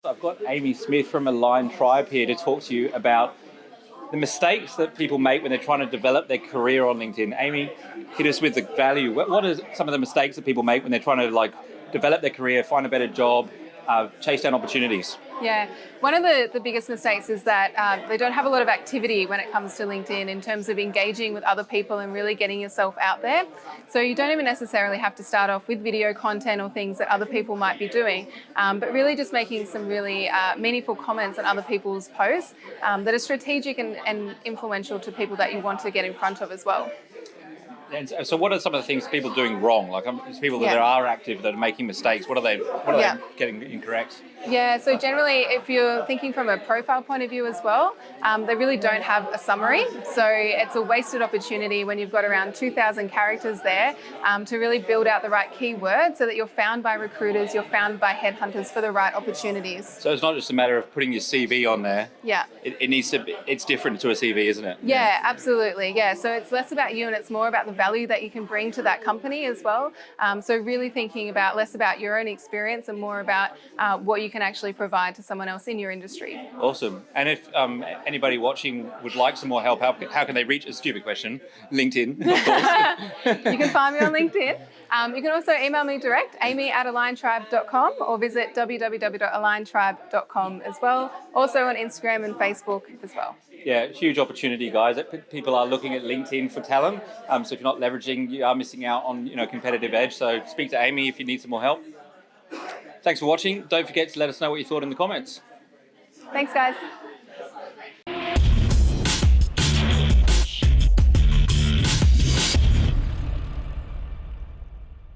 I've got Amy Smith from Aligned Tribe here to talk to you about the mistakes that people make when they're trying to develop their career on LinkedIn. Amy, hit us with the value. What are some of the mistakes that people make when they're trying to develop their career, find a better job, chase down opportunities? Yeah, one of the biggest mistakes is that they don't have a lot of activity when it comes to LinkedIn in terms of engaging with other people and really getting yourself out there. So you don't even necessarily have to start off with video content or things that other people might be doing, but really just making some really meaningful comments on other people's posts that are strategic and influential to people that you want to get in front of as well. And so what are some of the things people are doing wrong? People that are active that are making mistakes. What are they getting incorrect? Yeah, so generally, if you're thinking from a profile point of view as well, they really don't have a summary. So it's a wasted opportunity when you've got around 2,000 characters there to really build out the right keywords so that you're found by recruiters, you're found by headhunters for the right opportunities. So it's not just a matter of putting your CV on there. Yeah. It needs to be, it's different to a CV, isn't it? Yeah, absolutely. Yeah, so it's less about you and it's more about the value that you can bring to that company as well. So really thinking about less about your own experience and more about what you can actually provide to someone else in your industry. Awesome. And if anybody watching would like some more help, how can they reach? A stupid question. LinkedIn, of course. You can find me on LinkedIn. You can also email me direct, amy@alignedtribe.com, or visit www.alignedtribe.com as well. Also on Instagram and Facebook as well. Yeah, huge opportunity, guys. People are looking at LinkedIn for talent. So if you're not leveraging, you are missing out on competitive edge. So speak to Amy if you need some more help. Thanks for watching. Don't forget to let us know what you thought in the comments. Thanks, guys.